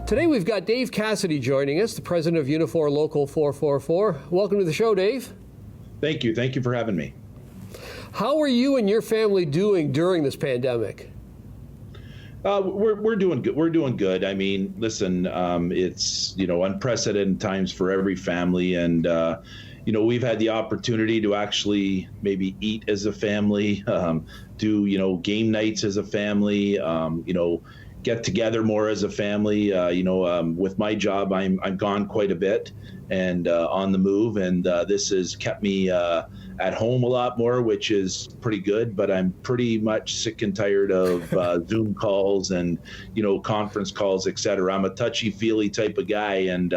Today we've got Dave Cassidy joining us, the president of Unifor Local 444. Welcome to the show, Dave. Thank you. Thank you for having me. How are you and your family doing during this pandemic? We're doing good. We're doing good. I mean, listen, it's unprecedented times for every family, and we've had the opportunity to actually maybe eat as a family, do game nights as a family, get together more as a family. With my job, I'm gone quite a bit and on the move, and this has kept me at home a lot more, which is pretty good. But I'm pretty much sick and tired of Zoom calls and conference calls, etc. I'm a touchy-feely type of guy, and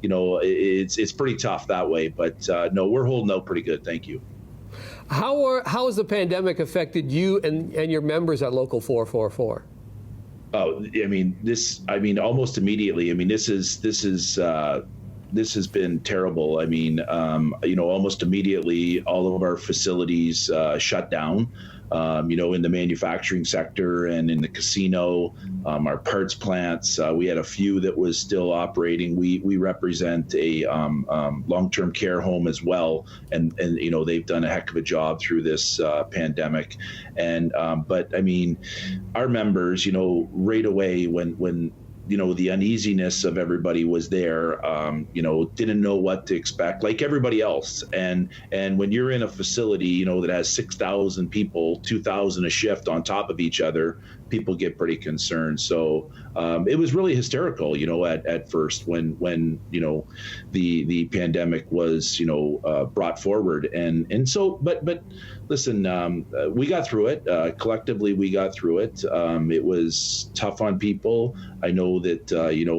it's pretty tough that way. But no, we're holding out pretty good. Thank you. How has the pandemic affected you and your members at Local 444? Oh, almost immediately. This has been terrible. Almost immediately, all of our facilities shut down. In the manufacturing sector and in the casino, our parts plants. We had a few that was still operating. We represent a long-term care home as well, and they've done a heck of a job through this pandemic. But our members, right away when the uneasiness of everybody was there, didn't know what to expect, like everybody else. And when you're in a facility, that has 6,000 people, 2,000 a shift on top of each other, people get pretty concerned. So it was really hysterical, at first when the pandemic was, brought forward. And so, but listen, we got through it. Collectively, we got through it. It was tough on people. I know that,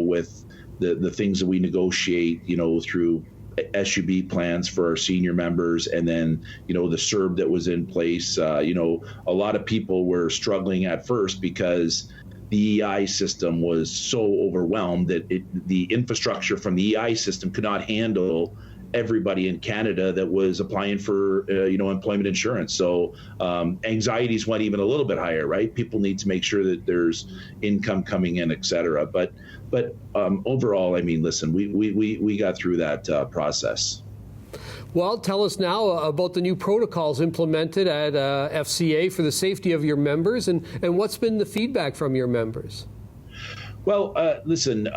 with the things that we negotiate, through SUB plans for our senior members, and then, the CERB that was in place, a lot of people were struggling at first because the EI system was so overwhelmed that the infrastructure from the EI system could not handle everybody in Canada that was applying for employment insurance. So anxieties went even a little bit higher, right? People need to make sure that there's income coming in, et cetera. But overall, listen, we got through that process. Well, tell us now about the new protocols implemented at FCA for the safety of your members, and what's been the feedback from your members? Well, listen,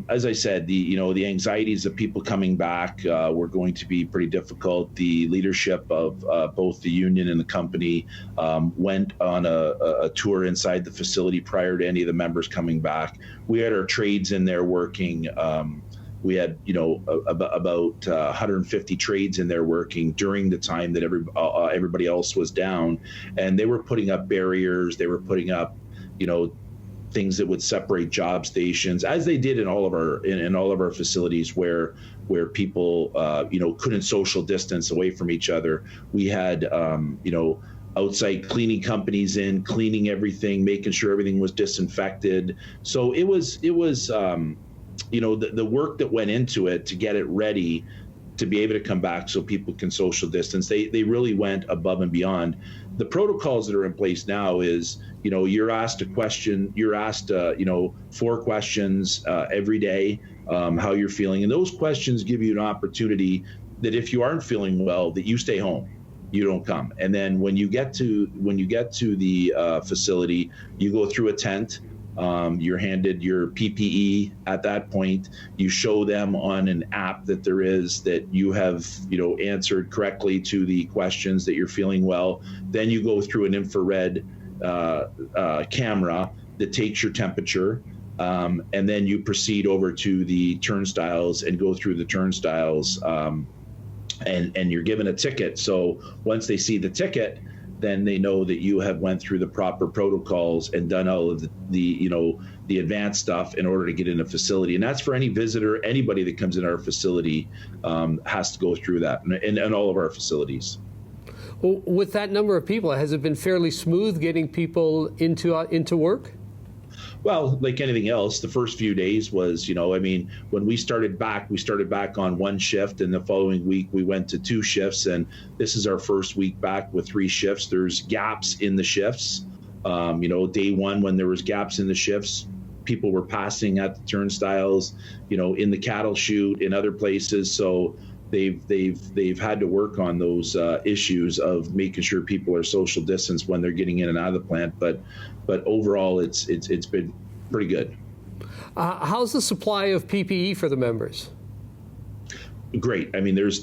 as I said, the anxieties of people coming back were going to be pretty difficult. The leadership of both the union and the company went on a tour inside the facility prior to any of the members coming back. We had our trades in there working. We had, about 150 trades in there working during the time that everybody else was down, and they were putting up barriers. They were putting up, things that would separate job stations, as they did in all of our facilities where people couldn't social distance away from each other. We had outside cleaning companies in, cleaning everything, making sure everything was disinfected. So it was the work that went into it to get it ready to be able to come back so people can social distance. They really went above and beyond. The protocols that are in place now is, you're asked a question, you're asked, 4 questions every day, how you're feeling. And those questions give you an opportunity that if you aren't feeling well, that you stay home, you don't come. And then when you get to the facility, you go through a tent. You're handed your PPE at that point. You show them on an app that there is that you have, answered correctly to the questions, that you're feeling well. Then you go through an infrared camera that takes your temperature. And then you proceed over to the turnstiles and go through the turnstiles. And you're given a ticket. So once they see the ticket, then they know that you have went through the proper protocols and done all of the advanced stuff in order to get in a facility. And that's for any visitor, anybody that comes in our facility has to go through that, and all of our facilities. Well, with that number of people, has it been fairly smooth getting people into work? Well, like anything else, the first few days was, when we started back on one shift, and the following week we went to 2 shifts, and this is our first week back with 3 shifts. There's gaps in the shifts. Day one, when there was gaps in the shifts, people were passing at the turnstiles, in the cattle chute, in other places. So they've had to work on those issues of making sure people are social distance when they're getting in and out of the plant. But overall, it's been pretty good. How's the supply of PPE for the members? Great. I mean, there's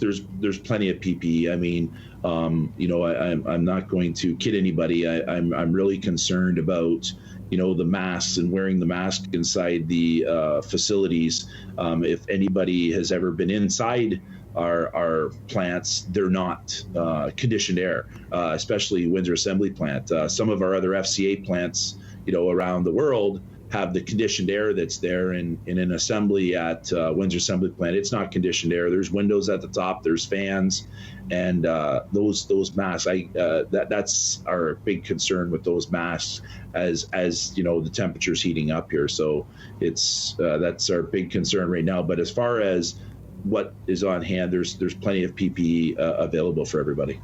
plenty of PPE. I mean, I'm not going to kid anybody. I'm really concerned about the masks and wearing the mask inside the facilities. If anybody has ever been inside our plants, they're not conditioned air, especially Windsor Assembly Plant. Some of our other FCA plants, around the world have the conditioned air that's there. In an assembly at Windsor Assembly Plant, it's not conditioned air. There's windows at the top, there's fans, and those masks. That's our big concern with those masks, as the temperature's heating up here. So that's our big concern right now. But as far as what is on hand, there's plenty of PPE available for everybody.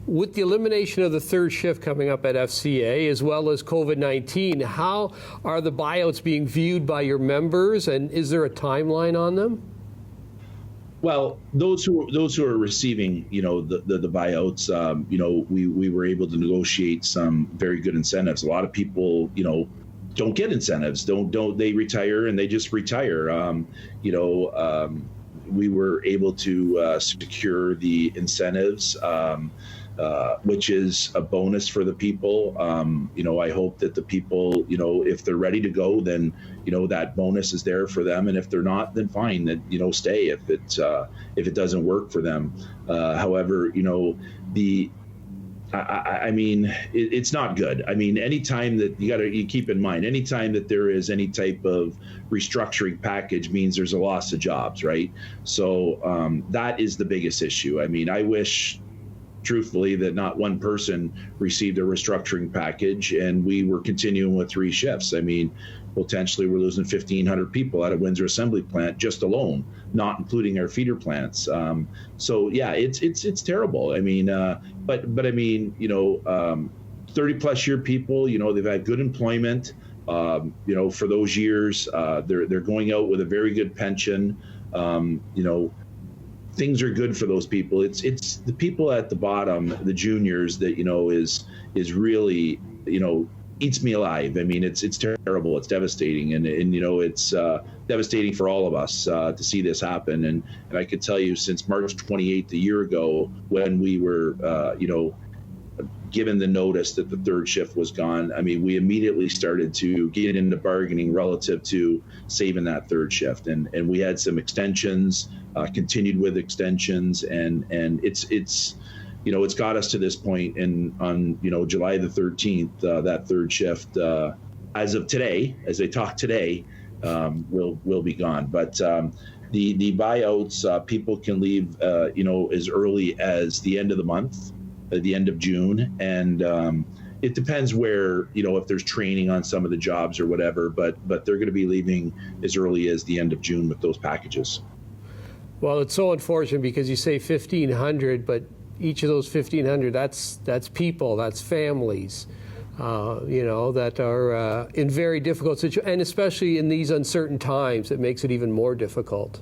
With the elimination of the third shift coming up at FCA, as well as COVID-19, how are the buyouts being viewed by your members, and is there a timeline on them? Well, those who are receiving, the buyouts, we were able to negotiate some very good incentives. A lot of people, don't get incentives. Don't they retire and they just retire? We were able to secure the incentives. Which is a bonus for the people. I hope that the people, if they're ready to go, then, that bonus is there for them. And if they're not, then fine, then, stay if it doesn't work for them. However, it's not good. I mean, anytime that you keep in mind, anytime that there is any type of restructuring package means there's a loss of jobs, right? So that is the biggest issue. I mean, I wish, truthfully, that not one person received a restructuring package and we were continuing with 3 shifts. I mean, potentially we're losing 1,500 people out of Windsor Assembly Plant just alone, not including our feeder plants. So yeah, it's terrible. I mean, but I mean, 30 plus year people, they've had good employment, for those years. They're going out with a very good pension. Things are good for those people. It's the people at the bottom, the juniors, that is really eats me alive. I mean, it's terrible. It's devastating, and it's devastating for all of us to see this happen. And I could tell you, since March 28th, a year ago, when we were given the notice that the third shift was gone, I mean, we immediately started to get into bargaining relative to saving that third shift, and we had some extensions. Continued with extensions, and it's got us to this point. And on July the 13th, that third shift, as of today, as I talk today, will be gone. But the buyouts, people can leave as early as the end of the month, the end of June, and it depends where, if there's training on some of the jobs or whatever. But they're going to be leaving as early as the end of June with those packages. Well, it's so unfortunate because you say 1,500, but each of those 1,500, that's people, that's families, that are in very difficult situations, and especially in these uncertain times, it makes it even more difficult.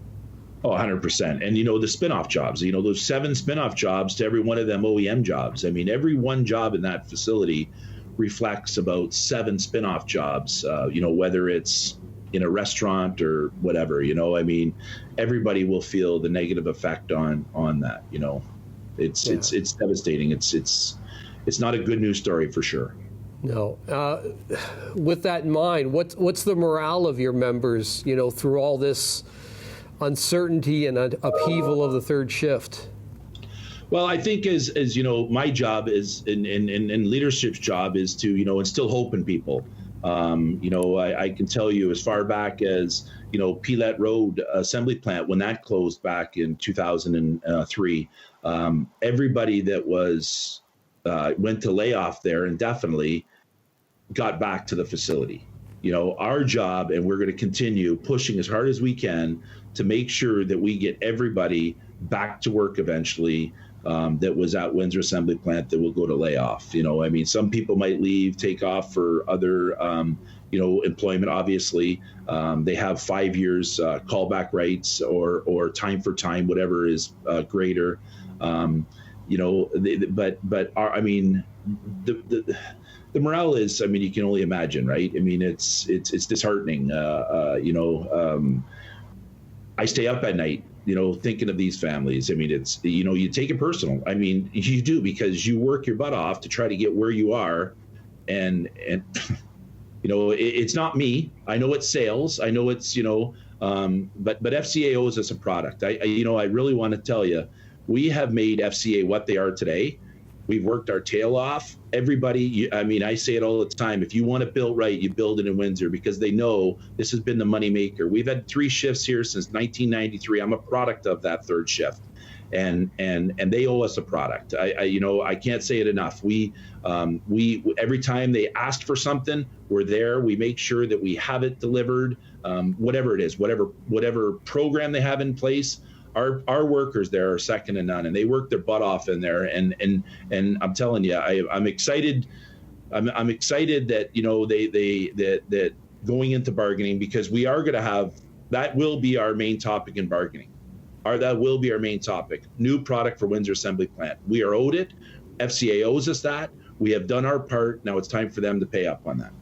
Oh, 100%. And, the spinoff jobs, those 7 spinoff jobs, to every one of them OEM jobs. I mean, every one job in that facility reflects about 7 spinoff jobs, whether it's in a restaurant or whatever, I mean, everybody will feel the negative effect on that. It's devastating. It's not a good news story for sure. No. With that in mind, what's the morale of your members, through all this uncertainty and upheaval of the third shift? Well, I think as my job is, and leadership's job is to, instill hope in people. I can tell you, as far back as, Pilet Road Assembly Plant, when that closed back in 2003, everybody that went to layoff there indefinitely got back to the facility. Our job, and we're going to continue pushing as hard as we can to make sure that we get everybody back to work eventually, that was at Windsor Assembly Plant that will go to layoff. I mean, some people might leave, take off for other, employment. Obviously, they have 5 years callback rights or time for time, whatever is greater. The morale is, you can only imagine, right? It's disheartening. I stay up at night, thinking of these families. It's, you take it personal. You do, because you work your butt off to try to get where you are. And it's not me. I know it's sales. I know it's, but FCA owes us a product. I really want to tell you, we have made FCA what they are today. We've worked our tail off. Everybody, I say it all the time. If you want to build right, you build it in Windsor, because they know this has been the moneymaker. We've had 3 shifts here since 1993. I'm a product of that 3rd shift. And they owe us a product. I can't say it enough. We every time they asked for something, we're there. We make sure that we have it delivered, whatever it is, whatever program they have in place. Our workers there are second to none, and they work their butt off in there. And I'm telling you, I'm excited. I'm excited that that going into bargaining, because we are going to have, that will be our main topic in bargaining. That will be our main topic. New product for Windsor Assembly Plant. We are owed it. FCA owes us that. We have done our part. Now it's time for them to pay up on that.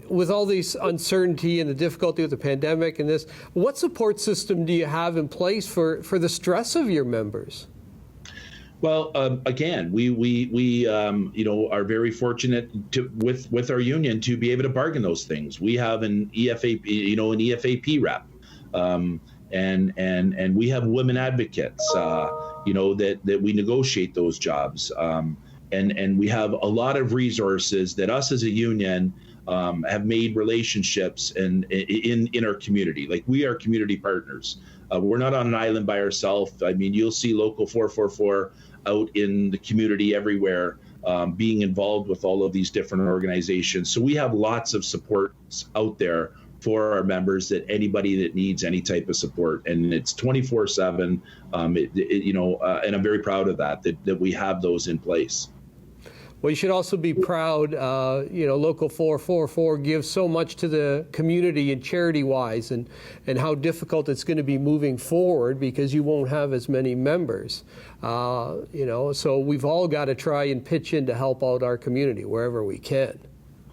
With all this uncertainty and the difficulty with the pandemic and this, what support system do you have in place for the stress of your members? Well, again, we are very fortunate with our union to be able to bargain those things. We have an EFAP rep, and we have women advocates, that we negotiate those jobs, and we have a lot of resources that us as a union have made relationships and in our community. Like, we are community partners. We're not on an island by ourselves. You'll see Local 444 out in the community everywhere, being involved with all of these different organizations. So we have lots of supports out there for our members, that anybody that needs any type of support, and it's 24/7. And I'm very proud of that we have those in place. Well, you should also be proud, Local 444 gives so much to the community and charity-wise, and how difficult it's going to be moving forward, because you won't have as many members. So we've all got to try and pitch in to help out our community wherever we can.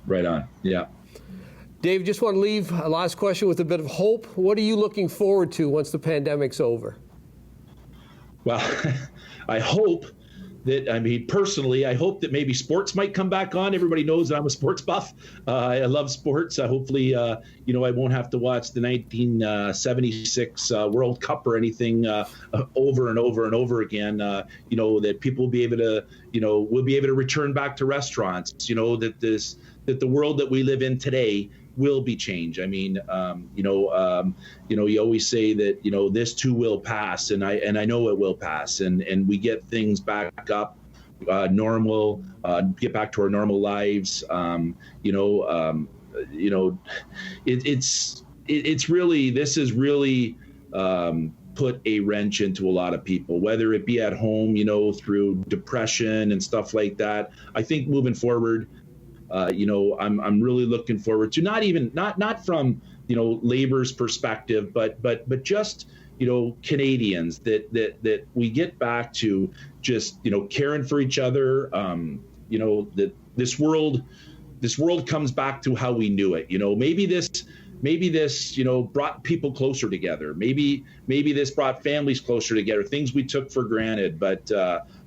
Right on, yeah. Dave, just want to leave a last question with a bit of hope. What are you looking forward to once the pandemic's over? Well, I hope that, personally, I hope that maybe sports might come back on. Everybody knows that I'm a sports buff. I love sports. Hopefully, I won't have to watch the 1976 World Cup or anything over and over and over again. That people will be able to, we'll be able to return back to restaurants. That the world that we live in today will be changed. You always say that, this too will pass, and I know it will pass, and we get things back up normal, get back to our normal lives. It's really, this is really put a wrench into a lot of people, whether it be at home, through depression and stuff like that. I think moving forward, I'm really looking forward to not from labor's perspective, but just Canadians, that we get back to just caring for each other. That this world comes back to how we knew it. Maybe this brought people closer together. Maybe this brought families closer together. Things we took for granted, but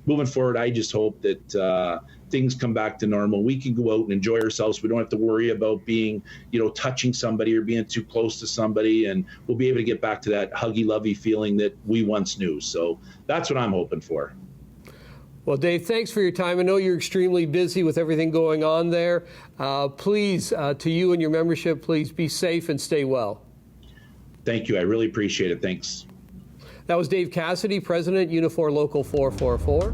moving forward, I just hope that things come back to normal. We can go out and enjoy ourselves. We don't have to worry about being, touching somebody or being too close to somebody, and we'll be able to get back to that huggy-lovey feeling that we once knew. So that's what I'm hoping for. Well, Dave, thanks for your time. I know you're extremely busy with everything going on there. Please, to you and your membership, please be safe and stay well. Thank you. I really appreciate it. Thanks. That was Dave Cassidy, President, Unifor Local 444.